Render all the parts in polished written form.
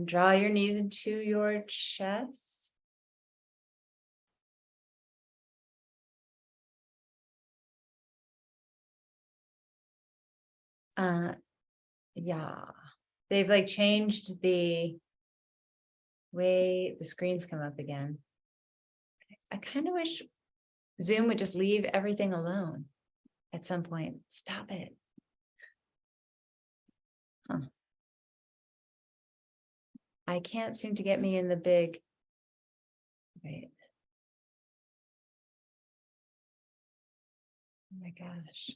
Draw your knees into your chest. Yeah, they've like changed the way the screens come up again. I kind of wish Zoom would just leave everything alone at some point. Stop it. Huh. I can't seem to get me in the big. Wait. Oh my gosh.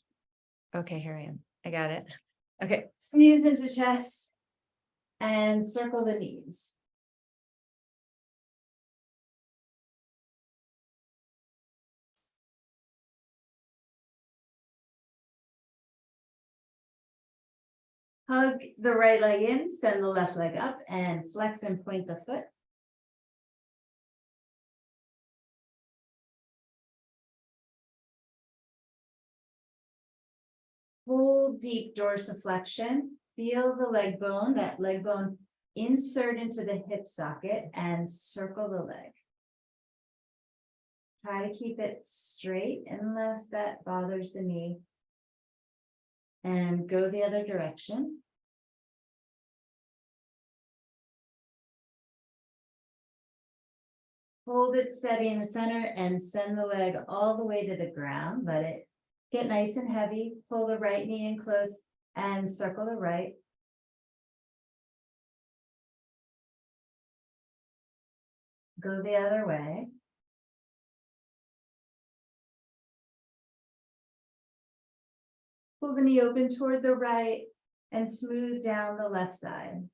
Okay, here I am. I got it. Okay, knees into chest and circle the knees. Hug the right leg in, send the left leg up, and flex and point the foot. Hold deep dorsiflexion. Feel the leg bone, that leg bone insert into the hip socket and circle the leg. Try to keep it straight unless that bothers the knee. And go the other direction. Hold it steady in the center and send the leg all the way to the ground. Let it get nice and heavy. Pull the right knee in close and circle the right. Go the other way. Pull the knee open toward the right and smooth down the left side.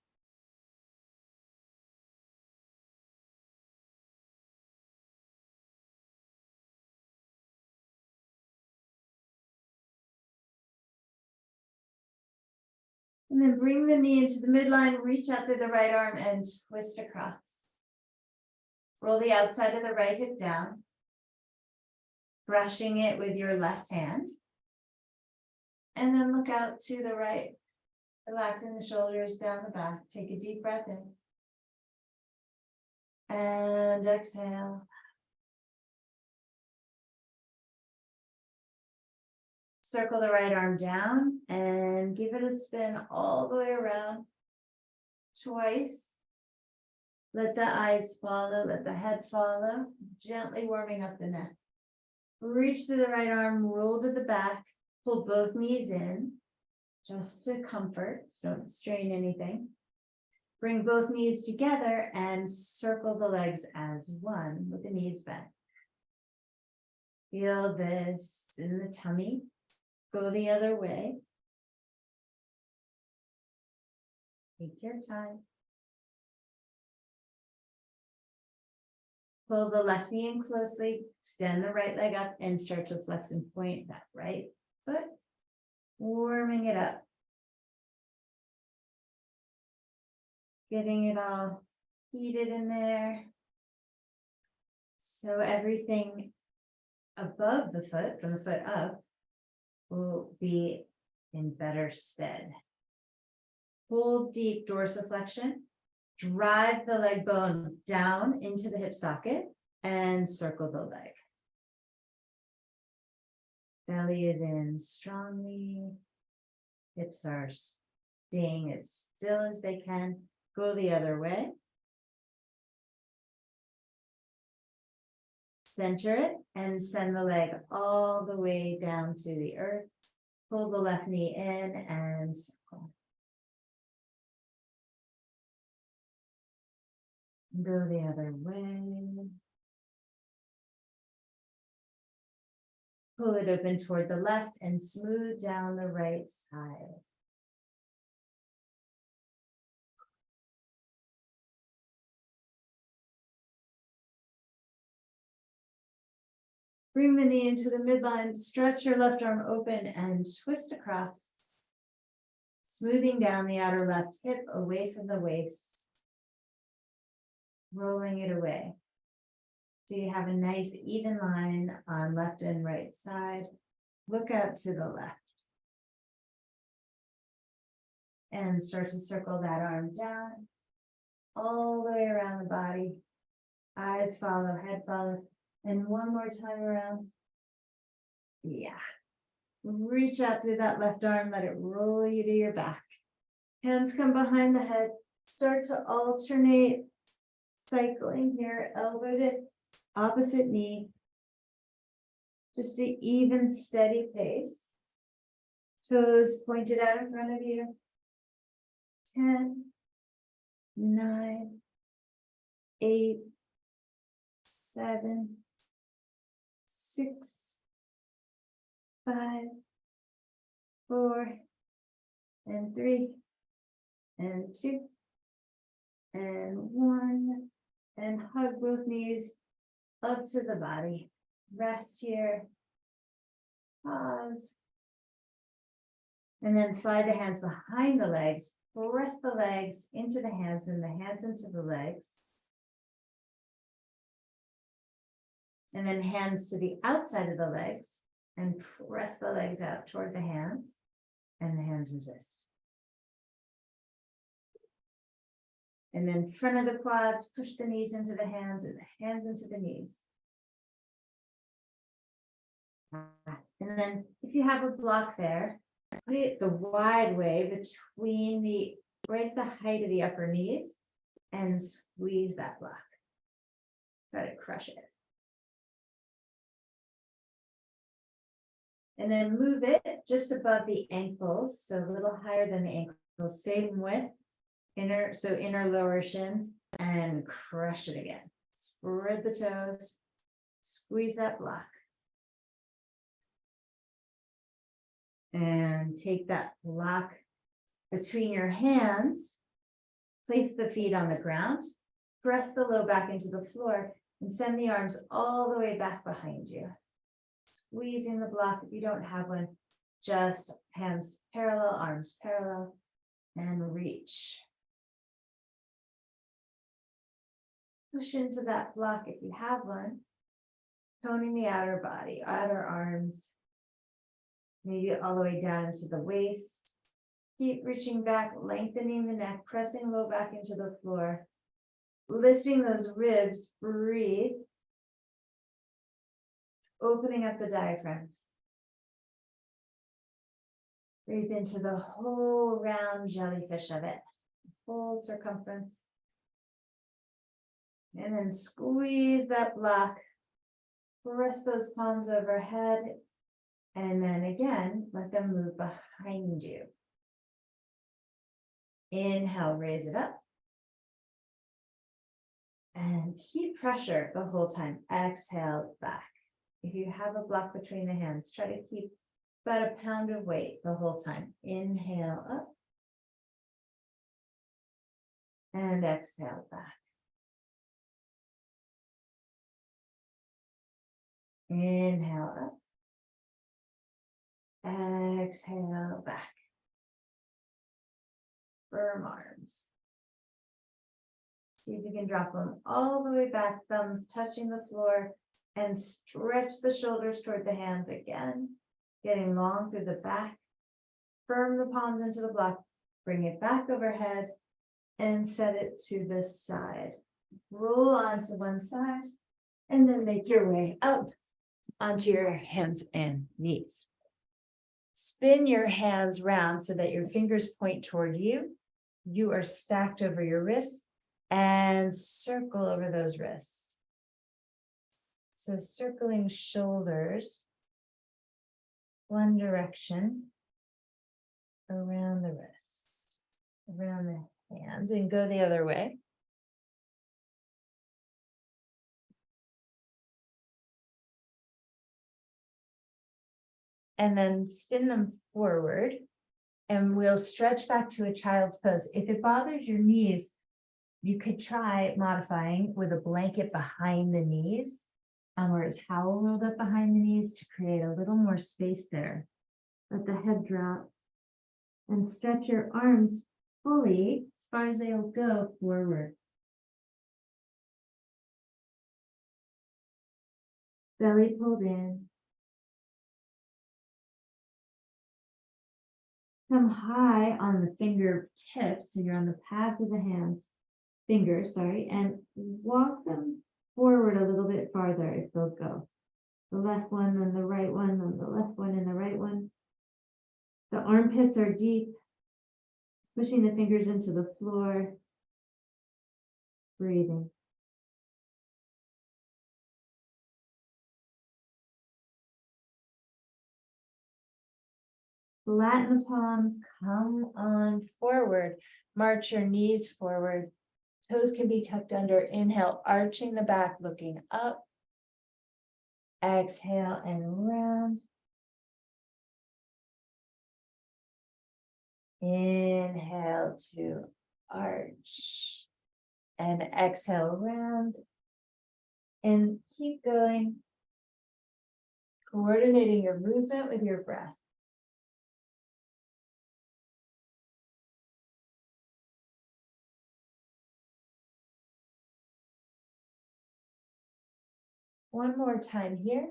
And then bring the knee into the midline, reach out through the right arm and twist across. Roll the outside of the right hip down, brushing it with your left hand. And then look out to the right, relaxing the shoulders down the back. Take a deep breath in. And exhale. Circle the right arm down and give it a spin all the way around. Twice. Let the eyes follow, let the head follow, gently warming up the neck. Reach to the right arm, roll to the back, pull both knees in, just to comfort, so don't strain anything. Bring both knees together and circle the legs as one with the knees bent. Feel this in the tummy. Go the other way. Take your time. Pull the left knee in closely, extend the right leg up and start to flex and point that right foot, warming it up. Getting it all heated in there. So everything above the foot, from the foot up, will be in better stead. Hold deep dorsiflexion. Drive the leg bone down into the hip socket and circle the leg. Belly is in strongly. Hips are staying as still as they can. Go the other way. Center it and send the leg all the way down to the earth. Pull the left knee in and circle. Go the other way. Pull it open toward the left and smooth down the right side. Bring the knee into the midline, stretch your left arm open and twist across, smoothing down the outer left hip away from the waist, rolling it away. So you have a nice even line on left and right side. Look out to the left. And start to circle that arm down. all the way around the body. Eyes follow, head follows. And one more time around. Yeah. Reach out through that left arm, let it roll you to your back. Hands come behind the head. Start to alternate, cycling here, elbow to opposite knee. Just an even, steady pace. Toes pointed out in front of you. 10, 9, 8, 7, 6, 5, 4, and 3, and 2, and 1, and hug both knees up to the body. Rest here. Pause. And then slide the hands behind the legs. Press the legs into the hands and the hands into the legs. And then hands to the outside of the legs and press the legs out toward the hands, and the hands resist. And then front of the quads, push the knees into the hands and the hands into the knees. And then if you have a block there, put it the wide way between the, right at the height of the upper knees, and squeeze that block. Got to crush it. And then move it just above the ankles, so a little higher than the ankles, same width, inner lower shins, and crush it again. Spread the toes, squeeze that block. And take that block between your hands, place the feet on the ground, press the low back into the floor, and send the arms all the way back behind you. Squeezing the block if you don't have one, just hands parallel, arms parallel, and reach. Push into that block if you have one, toning the outer body, outer arms, maybe all the way down into the waist. Keep reaching back, lengthening the neck, pressing low back into the floor, lifting those ribs, breathe. Opening up the diaphragm. Breathe into the whole round jellyfish of it, full circumference. And then squeeze that block. Press those palms overhead. And then again, let them move behind you. Inhale, raise it up. And keep pressure the whole time. Exhale, back. If you have a block between the hands, try to keep about a pound of weight the whole time. Inhale up. And exhale back. Inhale up. Exhale back. Firm arms. See if you can drop them all the way back, thumbs touching the floor, and stretch the shoulders toward the hands again, getting long through the back. Firm the palms into the block, bring it back overhead, and set it to the side. Roll onto one side, and then make your way up onto your hands and knees. Spin your hands round so that your fingers point toward you. You are stacked over your wrists, and circle over those wrists. So circling shoulders, one direction, around the wrist, around the hands, and go the other way. And then spin them forward, and we'll stretch back to a child's pose. If it bothers your knees, you could try modifying with a blanket behind the knees, or a towel rolled up behind the knees to create a little more space there. Let the head drop and stretch your arms fully as far as they'll go forward. Belly pulled in. Come high on the fingertips, so you're on the pads of the hands. fingers, sorry, and walk them forward a little bit farther if they'll go. The left one, then the right one, then the left one and the right one. The armpits are deep, pushing the fingers into the floor, breathing. Flatten the palms, come on forward, march your knees forward. Toes can be tucked under. Inhale, arching the back, looking up. Exhale and round. Inhale to arch. And exhale round. And keep going. Coordinating your movement with your breath. One more time here.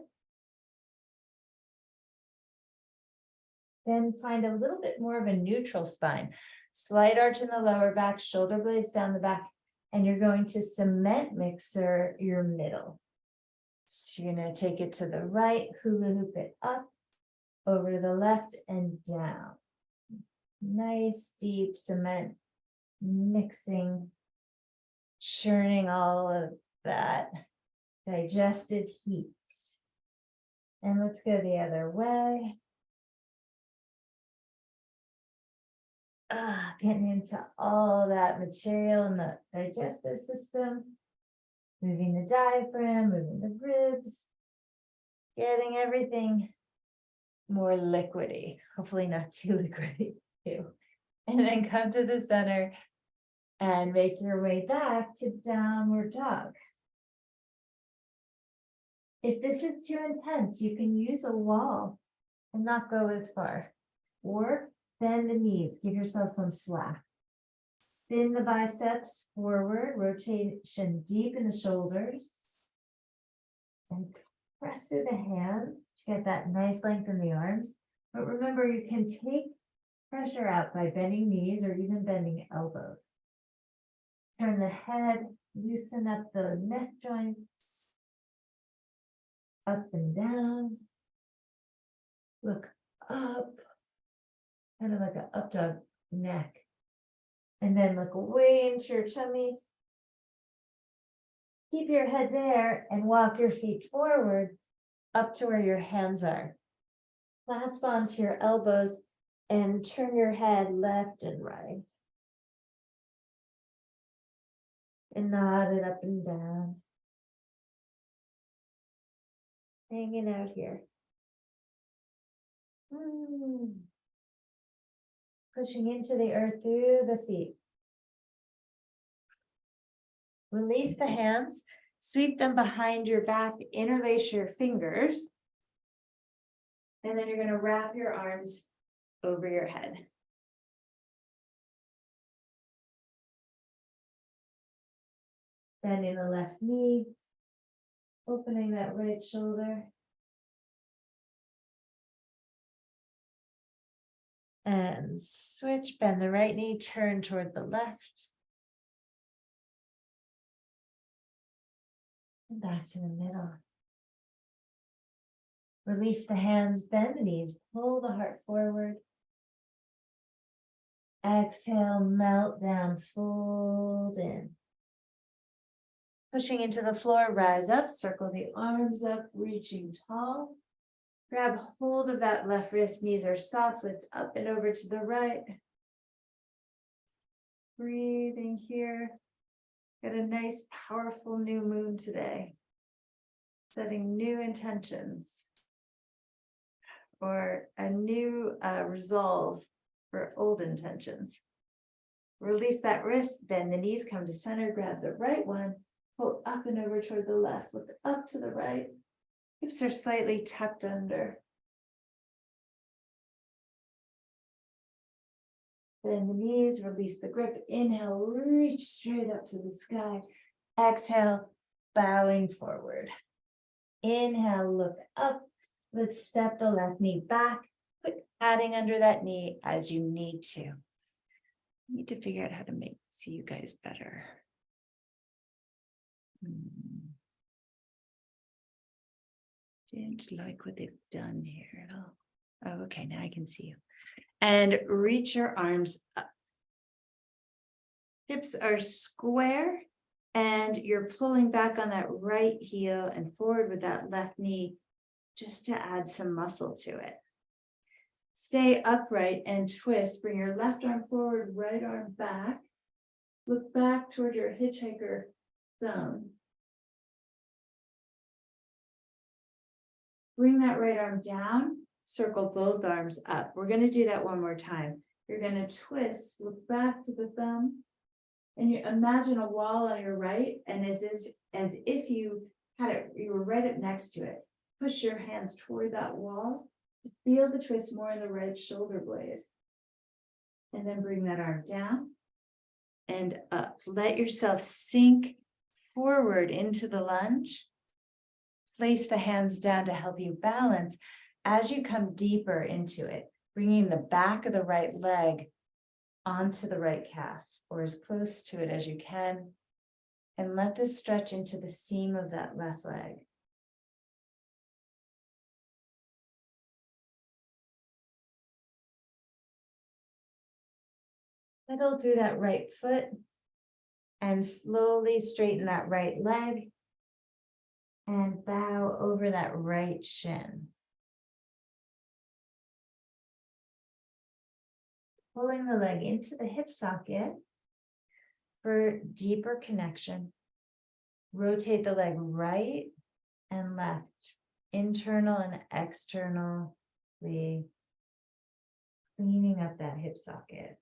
Then find a little bit more of a neutral spine. Slight arch in the lower back, shoulder blades down the back, and you're going to cement mixer your middle. So you're going to take it to the right, hula hoop it up, over to the left and down. Nice deep cement mixing, churning all of that digestive heat. And let's go the other way. Getting into all that material in the digestive system, moving the diaphragm, moving the ribs, getting everything more liquidy, hopefully not too liquidy too. And then come to the center and make your way back to downward dog. If this is too intense, you can use a wall and not go as far. Or bend the knees, give yourself some slack. Spin the biceps forward, rotation deep in the shoulders. And press through the hands to get that nice length in the arms. But remember, you can take pressure out by bending knees or even bending elbows. Turn the head, loosen up the neck joints. Up and down. Look up. Kind of like an up dog neck. And then look way into your tummy. Keep your head there and walk your feet forward up to where your hands are. Clasp onto your elbows and turn your head left and right. And nod it up and down. Hanging out here. Pushing into the earth through the feet. Release the hands, sweep them behind your back, interlace your fingers. And then you're going to wrap your arms over your head. Bending the left knee, opening that right shoulder. And switch, bend the right knee, turn toward the left. And back to the middle. Release the hands, bend the knees, pull the heart forward. Exhale, melt down, fold in. Pushing into the floor, rise up, circle the arms up, reaching tall. Grab hold of that left wrist, knees are soft, lift up and over to the right. Breathing here. Got a nice, powerful new moon today. Setting new intentions. Or a new resolve for old intentions. Release that wrist, bend the knees, come to center, grab the right one, pull up and over toward the left, look up to the right. Hips are slightly tucked under. Bend the knees, release the grip. Inhale, reach straight up to the sky. Exhale, bowing forward. Inhale, look up. Let's step the left knee back. Put padding under that knee as you need to. Need to figure out how to see you guys better. Didn't like what they've done here at all. Oh, okay, now I can see you. And reach your arms up. Hips are square and you're pulling back on that right heel and forward with that left knee just to add some muscle to it. Stay upright and twist. Bring your left arm forward, right arm back. Look back toward your hitchhiker thumb. Bring that right arm down, circle both arms up. We're going to do that one more time. You're going to twist, look back to the thumb, and you imagine a wall on your right, and as if you were right up next to it. Push your hands toward that wall. Feel the twist more in the right shoulder blade. And then bring that arm down and up. Let yourself sink forward into the lunge. Place the hands down to help you balance as you come deeper into it, bringing the back of the right leg onto the right calf or as close to it as you can. And let this stretch into the seam of that left leg. Pedal through that right foot and slowly straighten that right leg and bow over that right shin. Pulling the leg into the hip socket for deeper connection. Rotate the leg right and left, internal and externally, cleaning up that hip socket.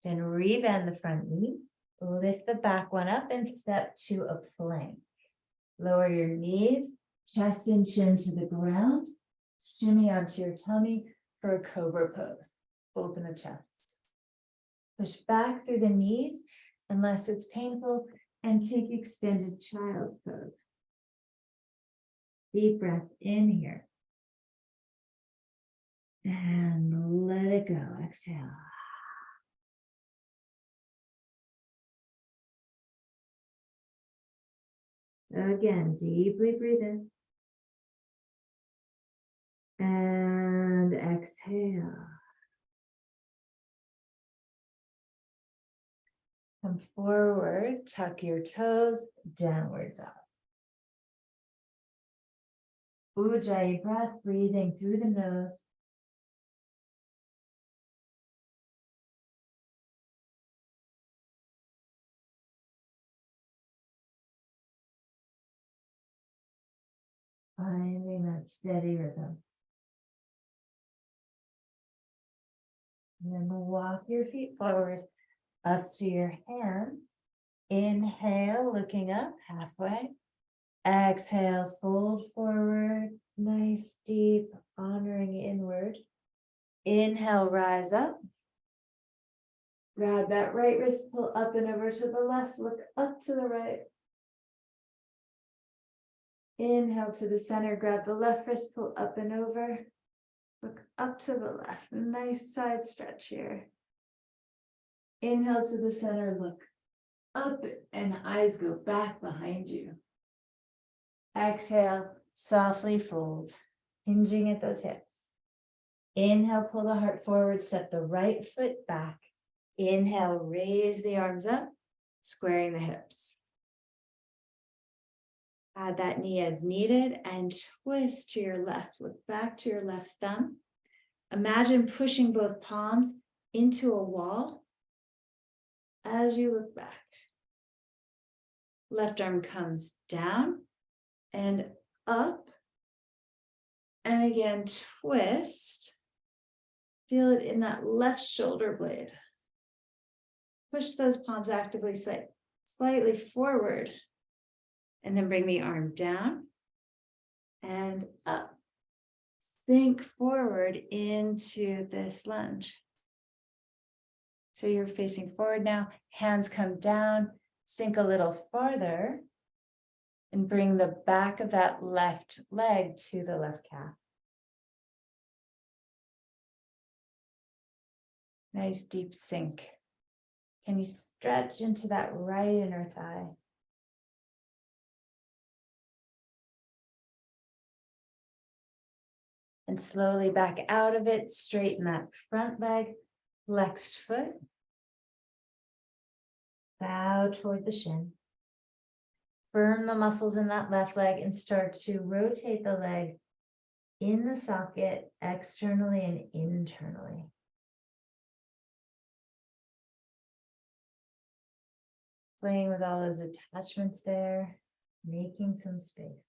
Then rebend the front knee, lift the back one up and step to a plank. Lower your knees, chest and chin to the ground. Shimmy onto your tummy for a cobra pose. Open the chest. Push back through the knees unless it's painful and take extended child's pose. Deep breath in here. And let it go. Exhale. Again, deeply breathe in. And exhale. Come forward, tuck your toes, downward dog. Ujjayi breath, breathing through the nose. Finding that steady rhythm. And then walk your feet forward up to your hands. Inhale, looking up halfway. Exhale, fold forward. Nice, deep, honoring inward. Inhale, rise up. Grab that right wrist, pull up and over to the left. Look up to the right. Inhale to the center, grab the left wrist, pull up and over. Look up to the left. Nice side stretch here. Inhale to the center, look up and eyes go back behind you. Exhale, softly fold, hinging at those hips. Inhale, pull the heart forward, step the right foot back. Inhale, raise the arms up, squaring the hips. Add that knee as needed and twist to your left. Look back to your left thumb. Imagine pushing both palms into a wall as you look back. Left arm comes down and up. And again, twist. Feel it in that left shoulder blade. Push those palms actively slightly forward. And then bring the arm down and up. Sink forward into this lunge. So you're facing forward now. Hands come down, sink a little farther, and bring the back of that left leg to the left calf. Nice deep sink. Can you stretch into that right inner thigh? And slowly back out of it, straighten that front leg, flexed foot. Bow toward the shin. Firm the muscles in that left leg and start to rotate the leg in the socket externally and internally. Playing with all those attachments there, making some space.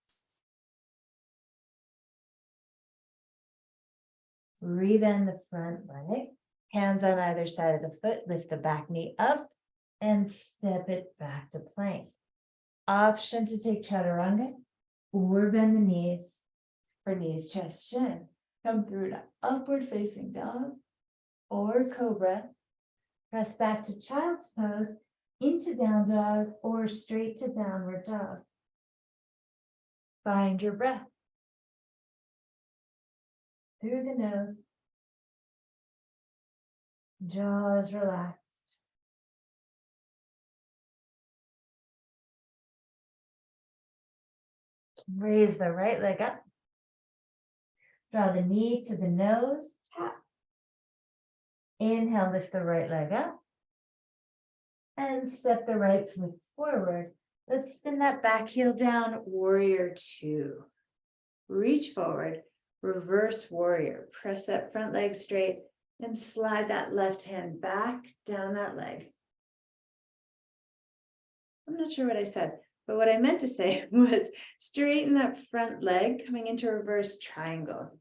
Rebend the front leg, hands on either side of the foot, lift the back knee up and step it back to plank. Option to take chaturanga or bend the knees for knees, chest, chin. Come through to upward facing dog or cobra. Press back to child's pose, into down dog or straight to downward dog. Find your breath. Through the nose. Jaws relaxed. Raise the right leg up. Draw the knee to the nose. Tap. Inhale, lift the right leg up. And step the right foot forward. Let's spin that back heel down, warrior two. Reach forward, reverse warrior. Press that front leg straight and slide that left hand back down that leg. I'm not sure what I said, but what I meant to say was straighten that front leg coming into reverse triangle.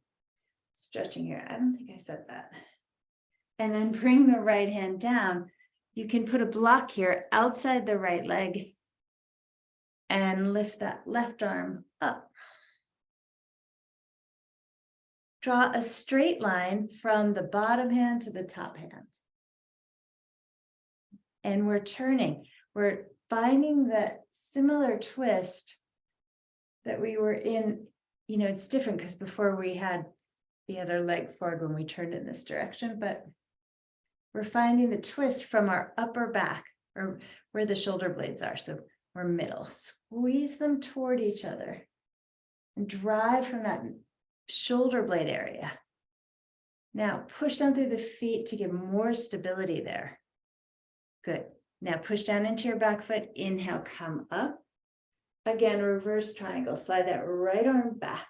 Stretching here. I don't think I said that. And then bring the right hand down. You can put a block here outside the right leg and lift that left arm up. Draw a straight line from the bottom hand to the top hand. And we're turning. We're finding that similar twist that we were in. You know, it's different because before we had the other leg forward when we turned in this direction, but we're finding the twist from our upper back or where the shoulder blades are. So we're middle. Squeeze them toward each other and drive from that shoulder blade area. Now push down through the feet to get more stability there. Good. Now push down into your back foot. Inhale, come up. Again, reverse triangle. Slide that right arm back.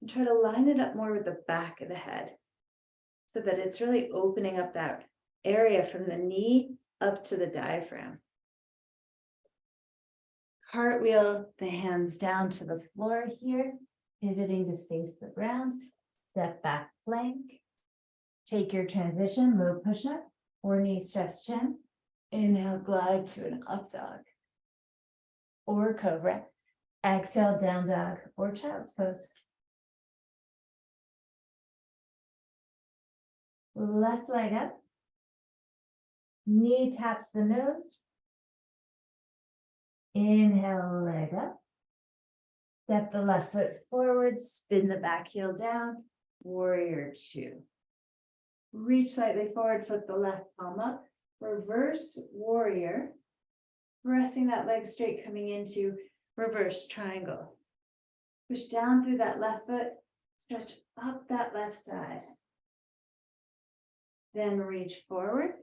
And try to line it up more with the back of the head so that it's really opening up that area from the knee up to the diaphragm. Cartwheel the hands down to the floor here, pivoting to face the ground. Step back plank. Take your transition, low push-up or knees, chest, chin. Inhale, glide to an up dog or cobra. Exhale, down dog or child's pose. Left leg up. Knee taps the nose. Inhale, leg up. Step the left foot forward, spin the back heel down, warrior two. Reach slightly forward, flip the left palm up, reverse warrior, pressing that leg straight, coming into reverse triangle. Push down through that left foot, stretch up that left side. Then reach forward,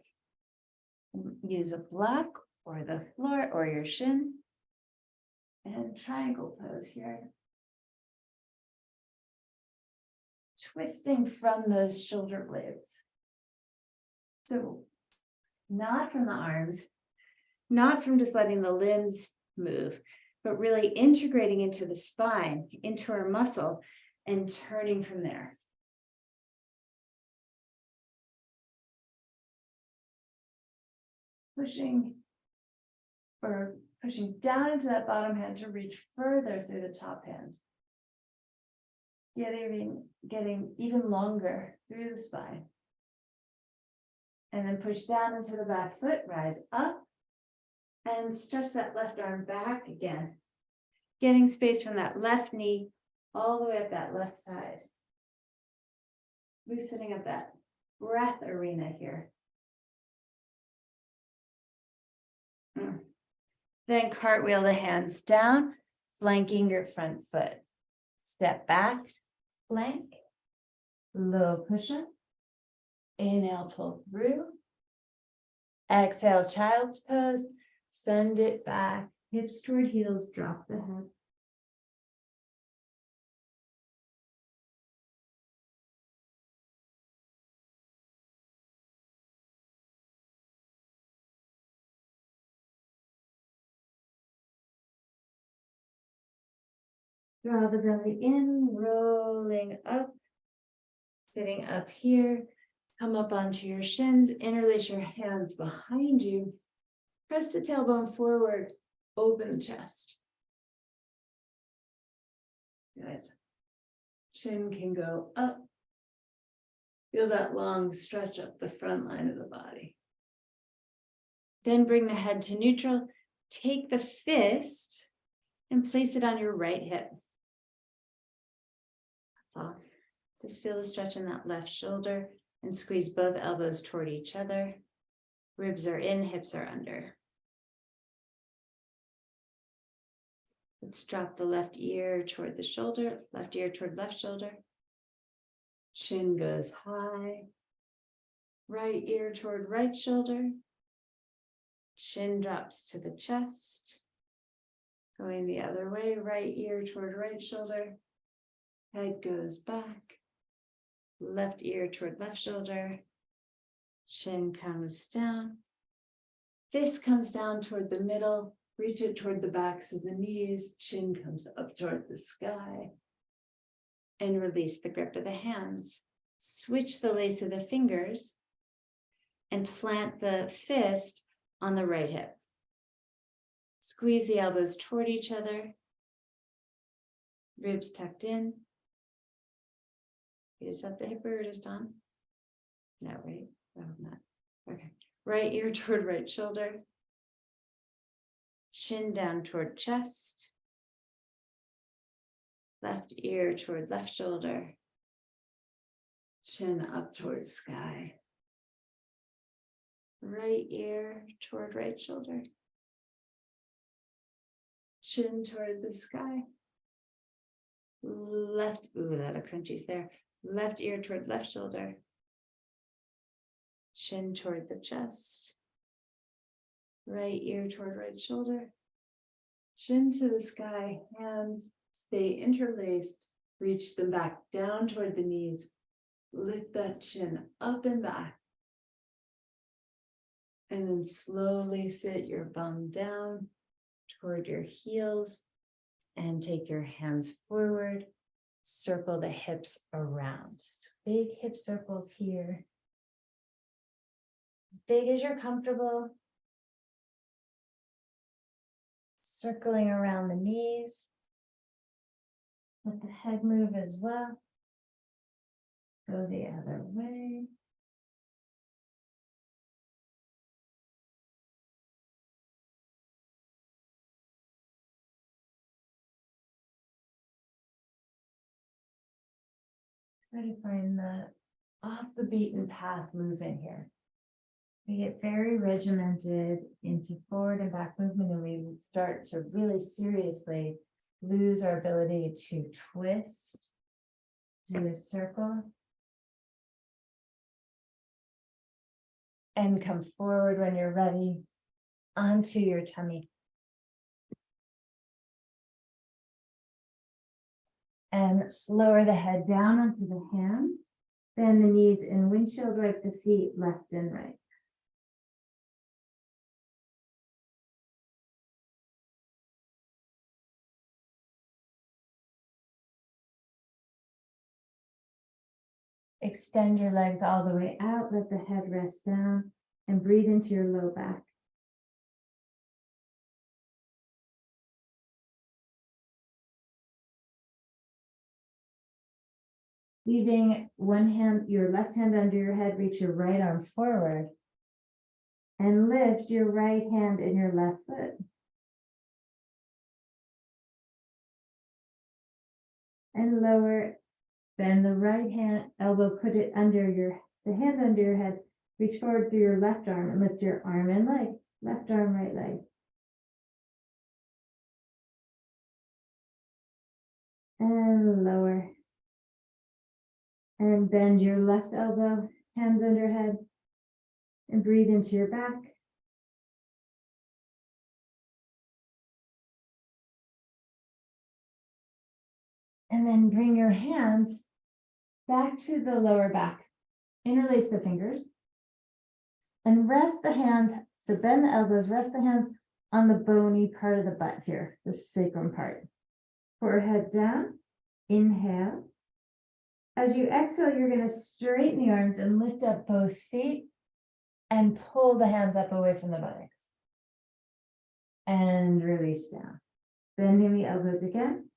use a block or the floor or your shin, and triangle pose here. Twisting from those shoulder blades. So not from the arms, not from just letting the limbs move, but really integrating into the spine, into our muscle, and turning from there. Pushing down into that bottom hand to reach further through the top hand. Getting even longer through the spine. And then push down into the back foot, rise up, and stretch that left arm back again. Getting space from that left knee all the way up that left side. Loosening up that breath arena here. Then cartwheel the hands down, flanking your front foot. Step back, plank, low push-up. Inhale, pull through. Exhale, child's pose. Send it back, hips toward heels, drop the head. Draw the belly in, rolling up, sitting up here. Come up onto your shins, interlace your hands behind you. Press the tailbone forward, open the chest. Good. Chin can go up. Feel that long stretch up the front line of the body. Then bring the head to neutral. Take the fist and place it on your right hip. That's all. Just feel the stretch in that left shoulder and squeeze both elbows toward each other. Ribs are in, hips are under. Let's drop the left ear toward the shoulder, left ear toward left shoulder. Chin goes high. Right ear toward right shoulder. Chin drops to the chest. Going the other way, right ear toward right shoulder. Head goes back. Left ear toward left shoulder. Chin comes down. Fist comes down toward the middle. Reach it toward the backs of the knees. Chin comes up toward the sky. And release the grip of the hands. Switch the lace of the fingers and plant the fist on the right hip. Squeeze the elbows toward each other. Ribs tucked in. Is that the hip or just on? No, right? Oh, not. Okay. Right ear toward right shoulder. Chin down toward chest. Left ear toward left shoulder. Chin up toward sky. Right ear toward right shoulder. Chin toward the sky. Left, ooh, a lot of crunchies there. Left ear toward left shoulder. Chin toward the chest. Right ear toward right shoulder. Chin to the sky, hands stay interlaced. Reach them back down toward the knees. Lift that chin up and back. And then slowly sit your bum down toward your heels and take your hands forward. Circle the hips around. So big hip circles here. As big as you're comfortable. Circling around the knees. Let the head move as well. Go the other way. Try to find the off the beaten path movement here. We get very regimented into forward and back movement, and we start to really seriously lose our ability to twist, do a circle, and come forward when you're ready onto your tummy. And lower the head down onto the hands, bend the knees and windshield wipe the feet left and right. Extend your legs all the way out, let the head rest down, and breathe into your low back. Leaving one hand, your left hand under your head, reach your right arm forward, and lift your right hand and your left foot. And lower, bend the right hand, elbow, put it under the hand under your head, reach forward through your left arm and lift your arm and leg, left arm, right leg. and lower. And bend your left elbow, hands under head, and breathe into your back. And then bring your hands back to the lower back. Interlace the fingers. And rest the hands, so bend the elbows, rest the hands on the bony part of the butt here, the sacrum part. Forehead down, inhale. As you exhale, you're going to straighten the arms and lift up both feet and pull the hands up away from the buttocks. And release down. Bending the elbows again.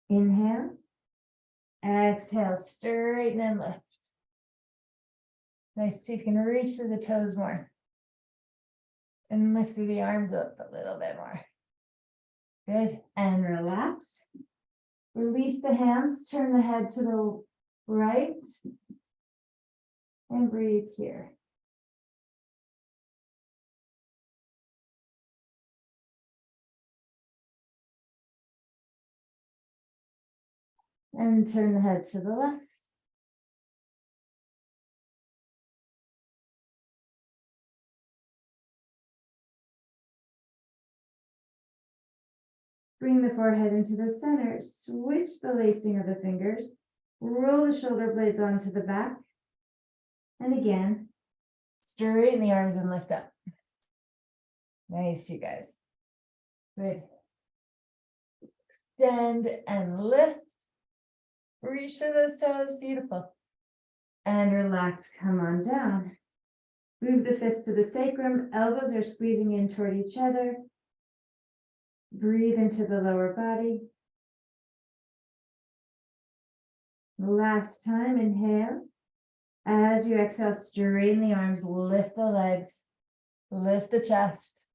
Inhale. Exhale, straighten and lift. Nice, see if you can reach through the toes more. And lift through the arms up a little bit more. Good, and relax. Release the hands, turn the head to the right. And breathe here. And turn the head to the left. Bring the forehead into the center, switch the lacing of the fingers, roll the shoulder blades onto the back, and again, straighten the arms and lift up. Nice, you guys. Good. Extend and lift. Reach to those toes, beautiful. And relax, come on down. Move the fists to the sacrum, elbows are squeezing in toward each other. Breathe into the lower body. Last time, inhale. As you exhale, straighten the arms, lift the legs, lift the chest.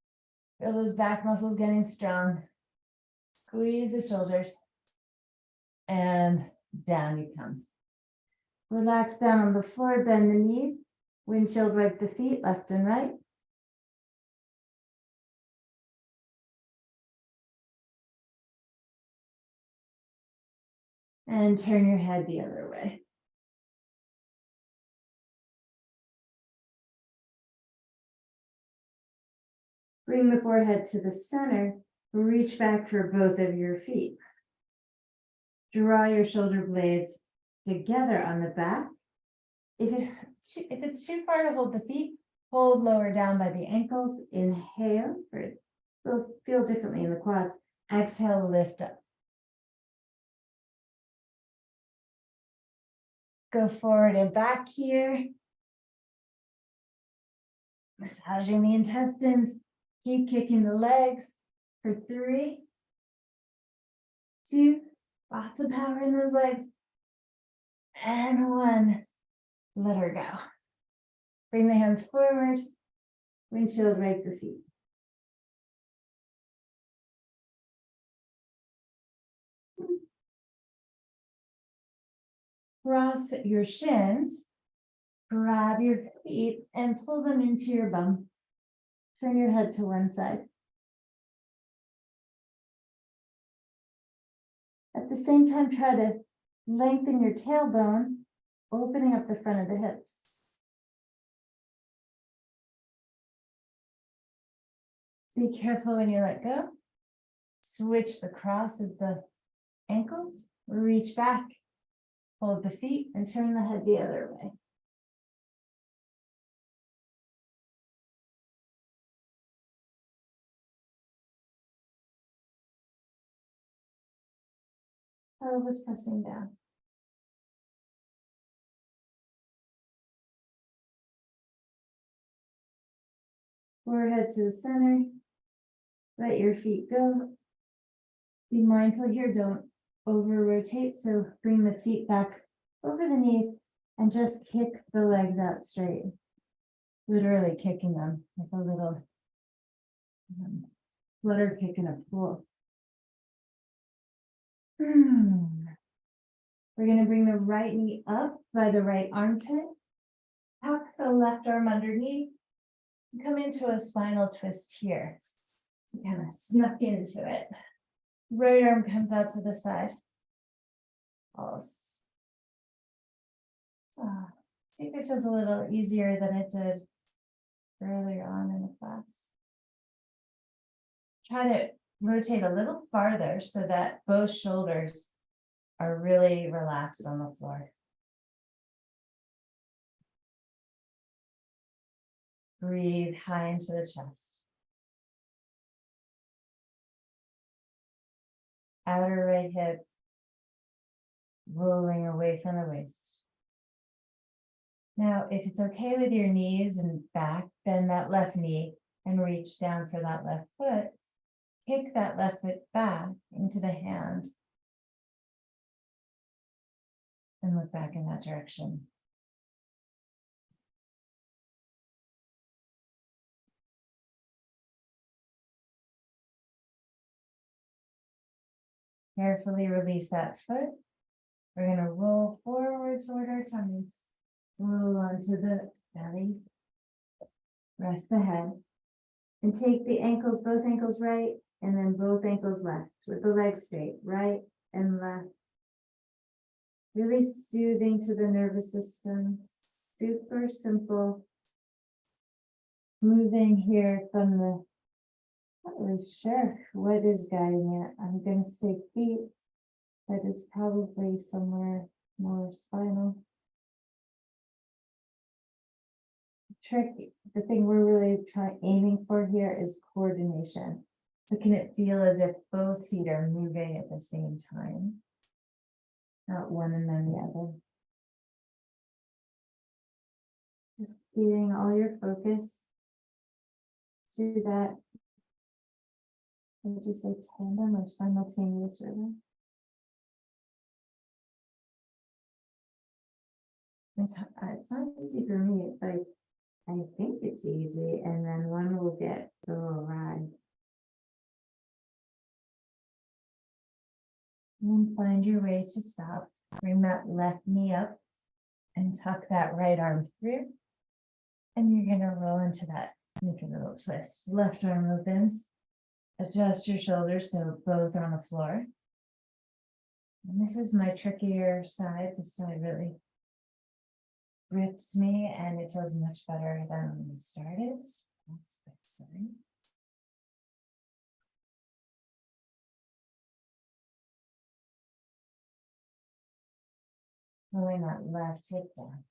Feel those back muscles getting strong. Squeeze the shoulders. And down you come. Relax down on the floor, bend the knees. Windshield wipe the feet, left and right. And turn your head the other way. Bring the forehead to the center. Reach back for both of your feet. Draw your shoulder blades together on the back. If it's too far to hold the feet, hold lower down by the ankles. Inhale, it'll feel differently in the quads. Exhale, lift up. Go forward and back here. Massaging the intestines. Keep kicking the legs for 3, 2, lots of power in those legs. And 1, let her go. Bring the hands forward. Windshield wipe the feet. Cross your shins, grab your feet and pull them into your bum. Turn your head to one side. At the same time, try to lengthen your tailbone, opening up the front of the hips. Be careful when you let go. Switch the cross of the ankles, reach back. Hold the feet and turn the head the other way. Pelvis pressing down. Forehead to the center. Let your feet go. Be mindful here, don't over rotate, so bring the feet back over the knees and just kick the legs out straight. Literally kicking them like a little flutter kick in a pool. We're going to bring the right knee up by the right armpit. Tuck the left arm underneath. Come into a spinal twist here. Kind of snuck into it. Right arm comes out to the side. pulse. See if it feels a little easier than it did earlier on in the class. Try to rotate a little farther so that both shoulders are really relaxed on the floor. Breathe high into the chest. Outer right hip rolling away from the waist. Now, if it's okay with your knees and back, bend that left knee and reach down for that left foot. Kick that left foot back into the hand and look back in that direction. Carefully release that foot. We're going to roll forward toward our tummies. Roll onto the belly. Rest the head. And take the ankles, both ankles right, and then both ankles left, with the legs straight, right and left. Really soothing to the nervous system. Super simple. Moving here from the, not really sure what is guiding it. I'm going to say feet, but it's probably somewhere more spinal. The thing we're really aiming for here is coordination. So can it feel as if both feet are moving at the same time? Not one and then the other. Just giving all your focus to that, would you say tandem or simultaneous rhythm? It's not easy for me, but I think it's easy, and then one will get a little ride. And then find your way to stop. Bring that left knee up and tuck that right arm through. And you're going to roll into that, make a little twist. Left arm opens. Adjust your shoulders so both are on the floor. And this is my trickier side. This side really grips me and it feels much better than when we started. That's exciting. Pulling that left hip down.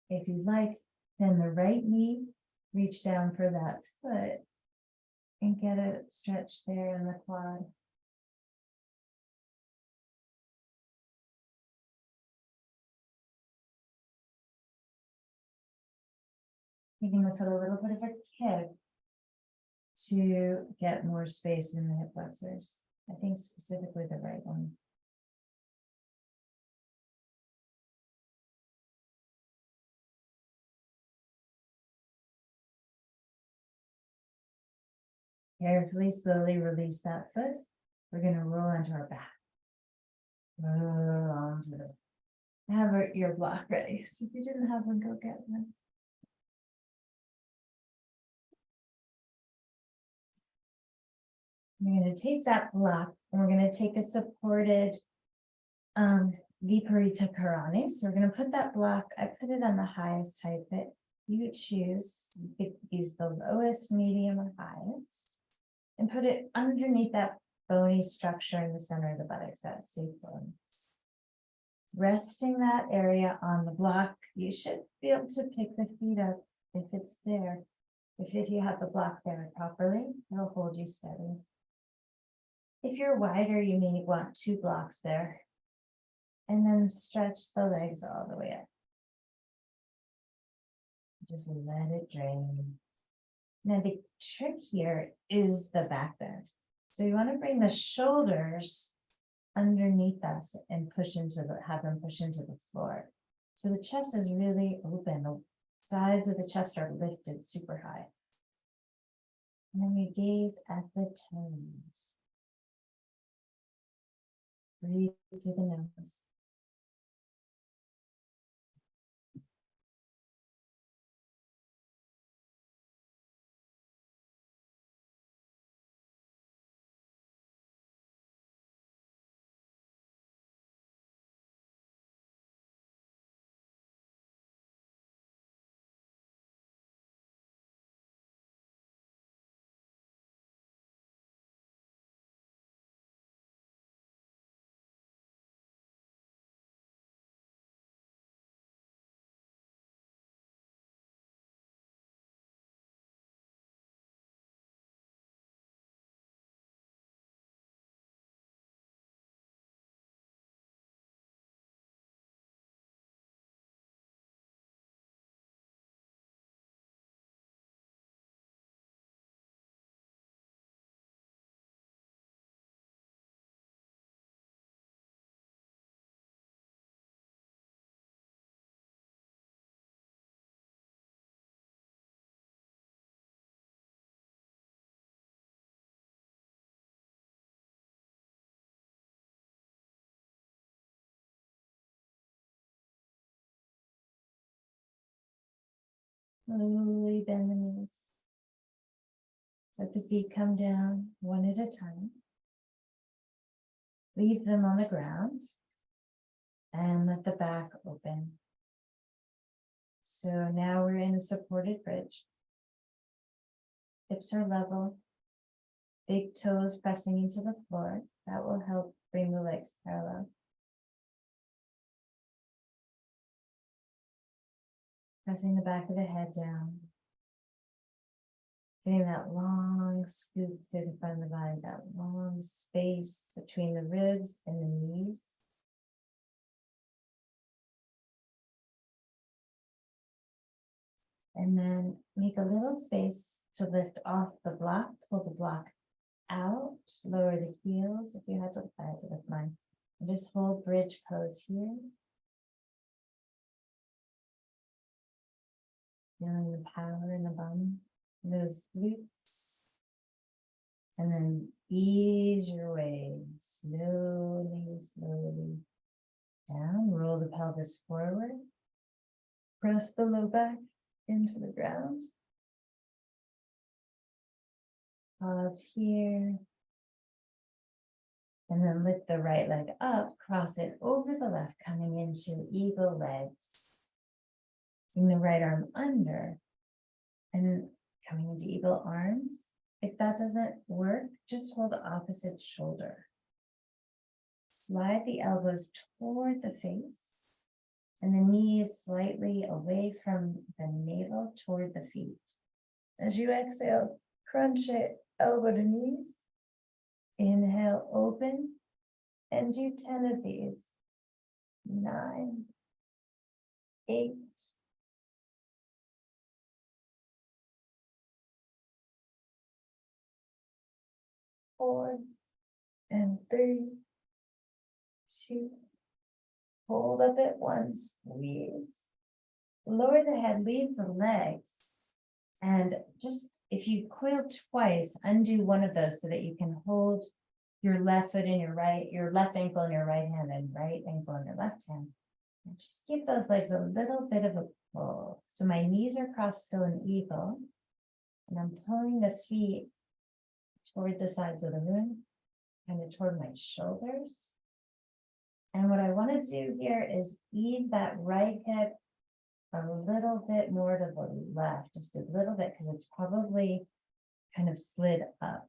If you like, then the right knee, reach down for that foot and get a stretch there in the quad. Giving the foot a little bit of a kick to get more space in the hip flexors. I think specifically the right one. Carefully, slowly release that foot. We're going to roll onto our back. Roll onto this. Have your block ready. So if you didn't have one, go get one. We're going to take that block and we're going to take a supported Viparita Karani. So we're going to put that block, I put it on the highest height that you choose. You could use the lowest, medium, or highest. And put it underneath that bony structure in the center of the buttocks, that safe bone. Resting that area on the block, you should be able to pick the feet up if it's there. If you have the block there properly, it'll hold you steady. If you're wider, you may want 2 blocks there. And then stretch the legs all the way up. Just let it drain. Now the trick here is the back bend. So you want to bring the shoulders underneath us and have them push into the floor. So the chest is really open. The sides of the chest are lifted super high. And then we gaze at the toes. Breathe through the nose. Slowly bend the knees. Let the feet come down one at a time. Leave them on the ground and let the back open. So now we're in a supported bridge. Hips are level. Big toes pressing into the floor. That will help bring the legs parallel. Pressing the back of the head down. Getting that long scoop through the front of the body, that long space between the ribs and the knees. And then make a little space to lift off the block, pull the block out, lower the heels. If you had to, I had to lift mine. And just hold bridge pose here. Feeling the power in the bum, those glutes. And then ease your way slowly, slowly down. Roll the pelvis forward. Press the low back into the ground. Pause here. And then lift the right leg up, cross it over the left, coming into eagle legs. Bring the right arm under and coming into eagle arms. If that doesn't work, just hold the opposite shoulder. Slide the elbows toward the face and the knees slightly away from the navel toward the feet. As you exhale, crunch it, elbow to knees. Inhale, open, and do 10 of these. 9, 8, 4, and 3, 2. Hold up at once, squeeze. Lower the head, leave the legs. And just, if you coil twice, undo one of those so that you can hold your left foot in your left ankle in your right hand and right ankle in your left hand. And just give those legs a little bit of a pull. So my knees are crossed still in eagle. And I'm pulling the feet toward the sides of the room, kind of toward my shoulders. And what I want to do here is ease that right hip a little bit more to the left, just a little bit, because it's probably kind of slid up.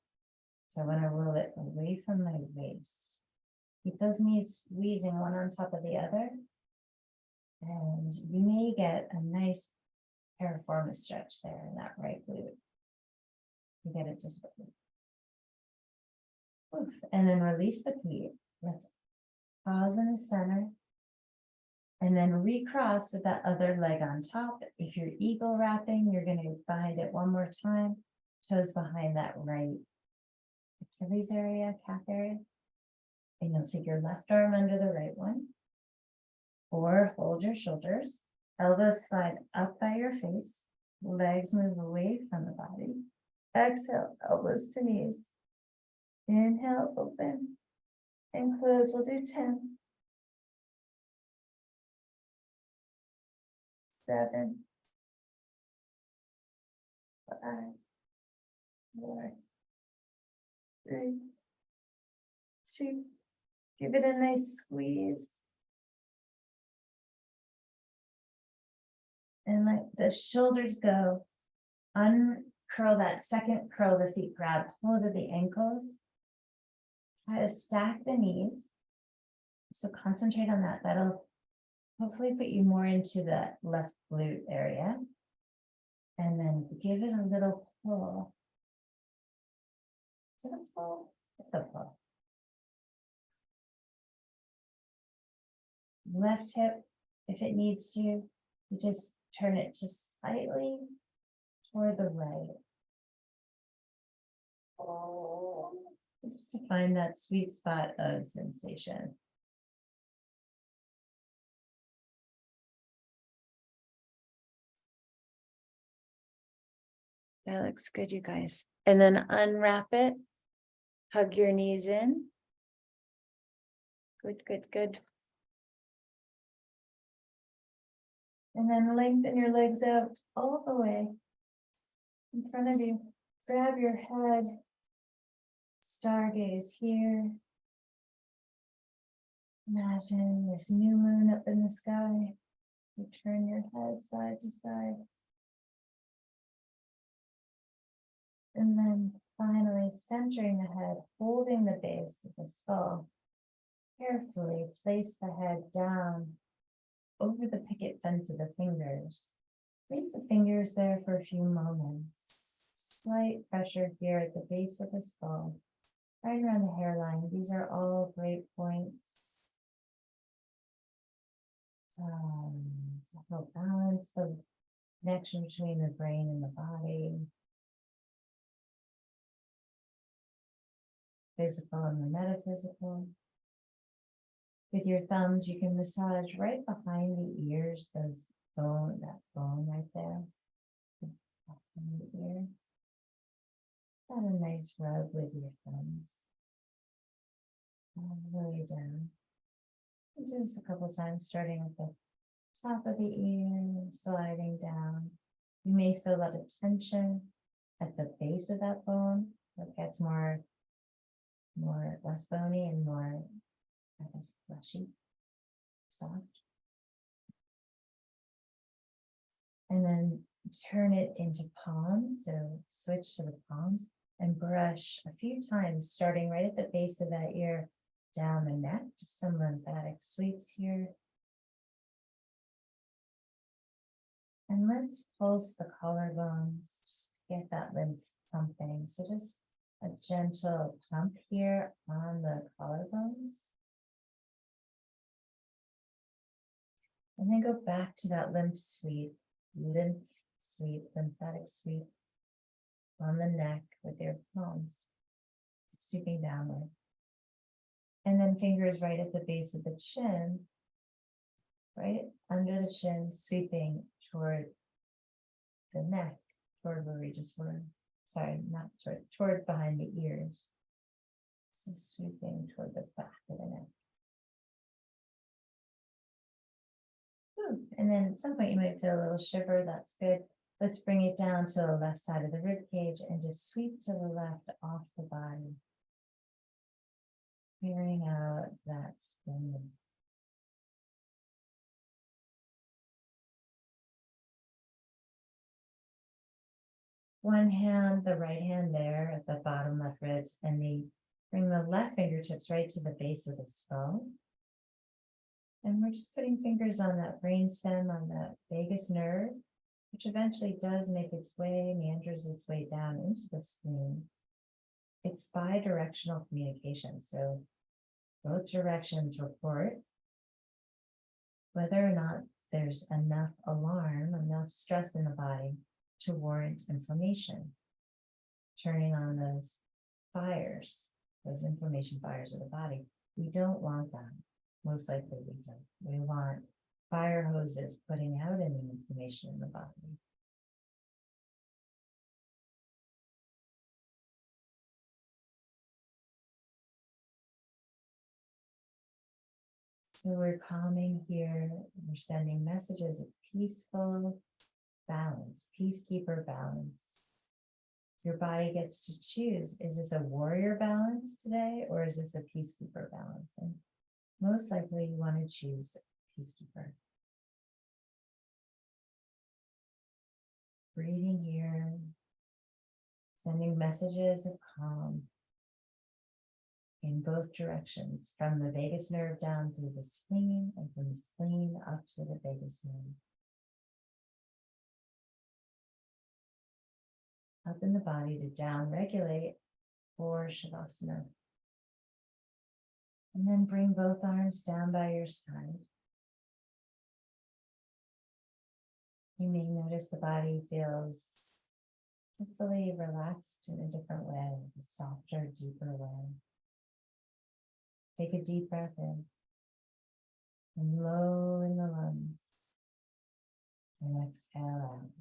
So I want to roll it away from my waist. Keep those knees squeezing one on top of the other. And you may get a nice piriformis stretch there in that right glute. You get it just. Oof. And then release the feet. Let's pause in the center. And then recross with that other leg on top. If you're eagle wrapping, you're going to bind it one more time. Toes behind that right Achilles area, calf area. And you'll take your left arm under the right one. Or hold your shoulders. Elbows slide up by your face. Legs move away from the body. Exhale, elbows to knees. Inhale, open. And close. We'll do 10. 7, 5, 4, 3, 2. Give it a nice squeeze. And let the shoulders go. Uncurl that second curl, the feet grab hold of the ankles. Try to stack the knees. So concentrate on that. That'll hopefully put you more into the left glute area. And then give it a little pull. Is it a pull? It's a pull. Left hip, if it needs to, you just turn it just slightly toward the right. Oh, just to find that sweet spot of sensation. That looks good, you guys. And then unwrap it. Hug your knees in. Good, good, good. And then lengthen your legs out all the way in front of you. Grab your head. Stargaze here. Imagine this new moon up in the sky. You turn your head side to side. And then finally centering the head, holding the base of the skull. Carefully place the head down over the picket fence of the fingers. Leave the fingers there for a few moments. Slight pressure here at the base of the skull, right around the hairline. These are all great points. To help balance the connection between the brain and the body. Physical and the metaphysical. With your thumbs, you can massage right behind the ears, that bone right there. Behind the ear. Got a nice rub with your thumbs. All the way down. Just a couple times, starting at the top of the ear, sliding down. You may feel that tension at the base of that bone. It gets less bony and more, I guess, fleshy, soft. And then turn it into palms. So switch to the palms and brush a few times, starting right at the base of that ear, down the neck, just some lymphatic sweeps here. And let's pulse the collarbones, just to get that lymph pumping. So just a gentle pump here on the collarbones. And then go back to that lymphatic sweep on the neck with your palms, sweeping downward. And then fingers right at the base of the chin, right under the chin, sweeping toward the neck, toward where we just were. Sorry, not toward behind the ears. So sweeping toward the back of the neck. And then at some point you might feel a little shiver. That's good. Let's bring it down to the left side of the rib cage and just sweep to the left off the body. Clearing out that skin. One hand, the right hand there at the bottom left ribs, and bring the left fingertips right to the base of the skull. And we're just putting fingers on that brain stem, on that vagus nerve, which eventually does make its way, meanders its way down into the spleen. It's bi-directional communication. So both directions report whether or not there's enough alarm, enough stress in the body to warrant inflammation. Turning on those fires, those inflammation fires of the body. We don't want that. Most likely we don't. We want fire hoses putting out any inflammation in the body. So we're calming here. We're sending messages of peaceful balance, peacekeeper balance. Your body gets to choose. Is this a warrior balance today, or is this a peacekeeper balance? And most likely you want to choose peacekeeper. Breathing here, sending messages of calm in both directions, from the vagus nerve down to the spleen, and from the spleen up to the vagus nerve. Up in the body to down regulate for Shavasana. And then bring both arms down by your side. You may notice the body feels hopefully relaxed in a different way, a softer, deeper way. Take a deep breath in and low in the lungs. And exhale out.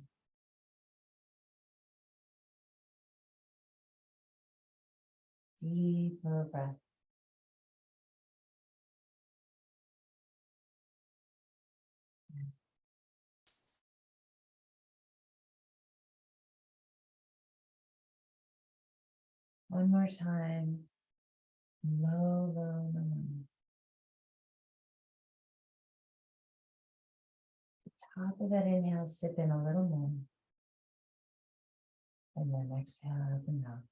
Deeper breath. One more time. Low, low lungs. The top of that inhale, sip in a little more. And then exhale, open up.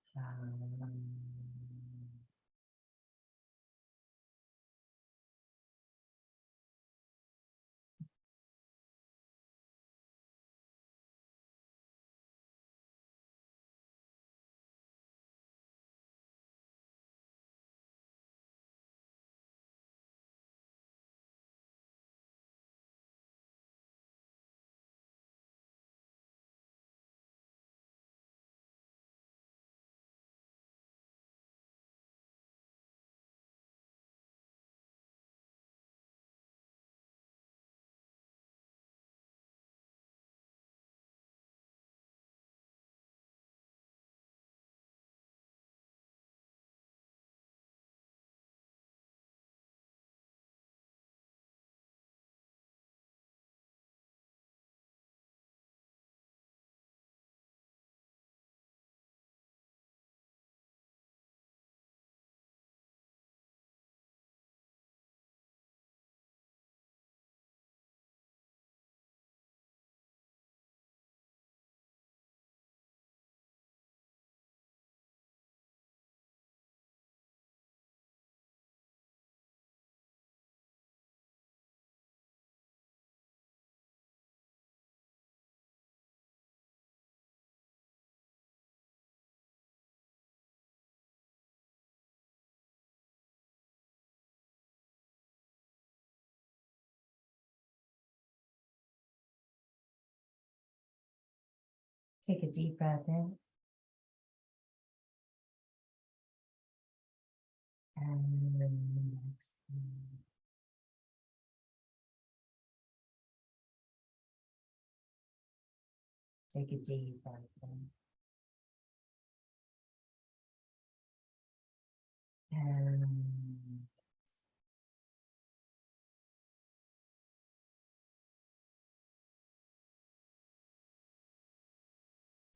Take a deep breath in. And exhale. Take a deep breath in. And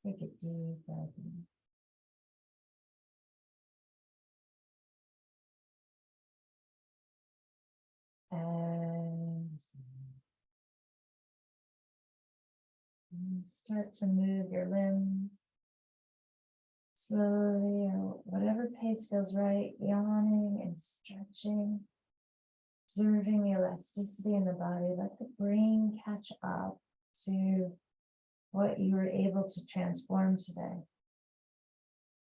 take a deep breath in. And start to move your limbs slowly, or whatever pace feels right, yawning and stretching, observing the elasticity in the body. Let the brain catch up to what you were able to transform today.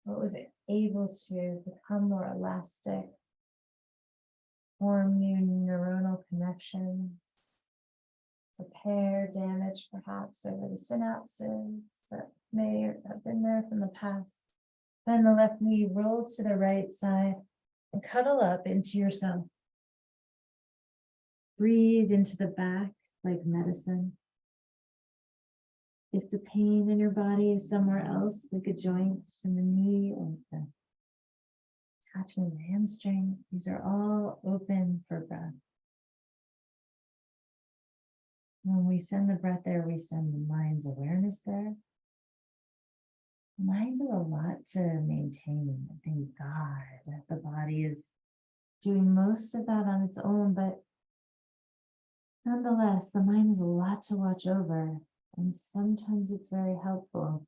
What was it able to become more elastic, form new neuronal connections, repair damage perhaps over the synapses that may have been there from the past. Then the left knee, roll to the right side and cuddle up into yourself. Breathe into the back like medicine. If the pain in your body is somewhere else, like a joint in the knee or the attachment in the hamstring, these are all open for breath. When we send the breath there, we send the mind's awareness there. The mind does a lot to maintain. Thank God that the body is doing most of that on its own, but nonetheless, the mind has a lot to watch over, and sometimes it's very helpful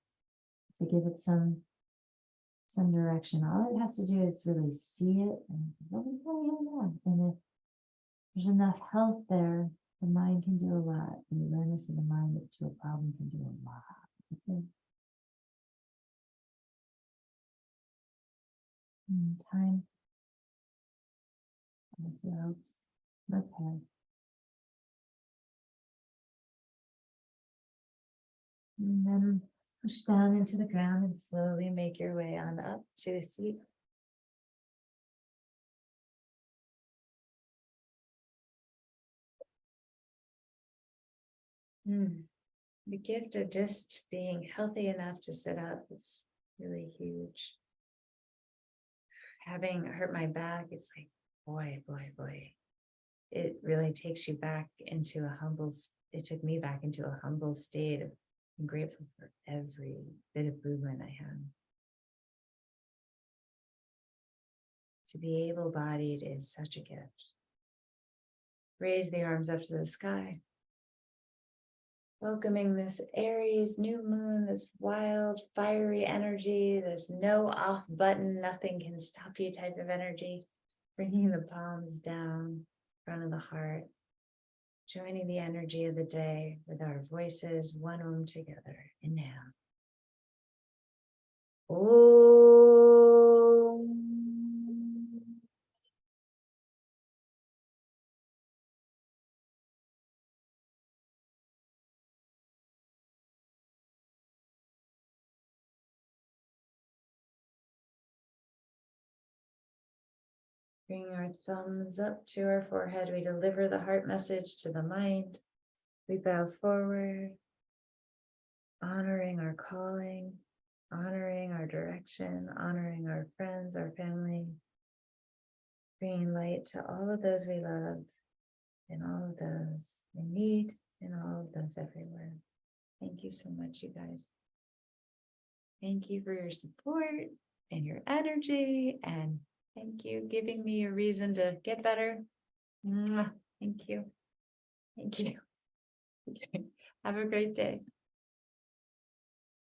to give it some direction. All it has to do is really see it and what is going on. And if there's enough health there, the mind can do a lot. The awareness of the mind to a problem can do a lot. Okay. Time. This helps. Okay. And then push down into the ground and slowly make your way on up to a seat. The gift of just being healthy enough to sit up is really huge. Having hurt my back, it's like, boy. It really takes you back into a humble, it took me back into a humble state of being grateful for every bit of movement I had. To be able-bodied is such a gift. Raise the arms up to the sky. Welcoming this Aries new moon, this wild, fiery energy, this no off button, nothing can stop you type of energy. Bringing the palms down, in front of the heart. Joining the energy of the day with our voices, one Om together. Inhale. Om. Bring our thumbs up to our forehead. We deliver the heart message to the mind. We bow forward, honoring our calling, honoring our direction, honoring our friends, our family, bringing light to all of those we love and all of those in need and all of those everywhere. Thank you so much, you guys. Thank you for your support and your energy, and thank you giving me a reason to get better. Mwah. Thank you. Thank you. Have a great day.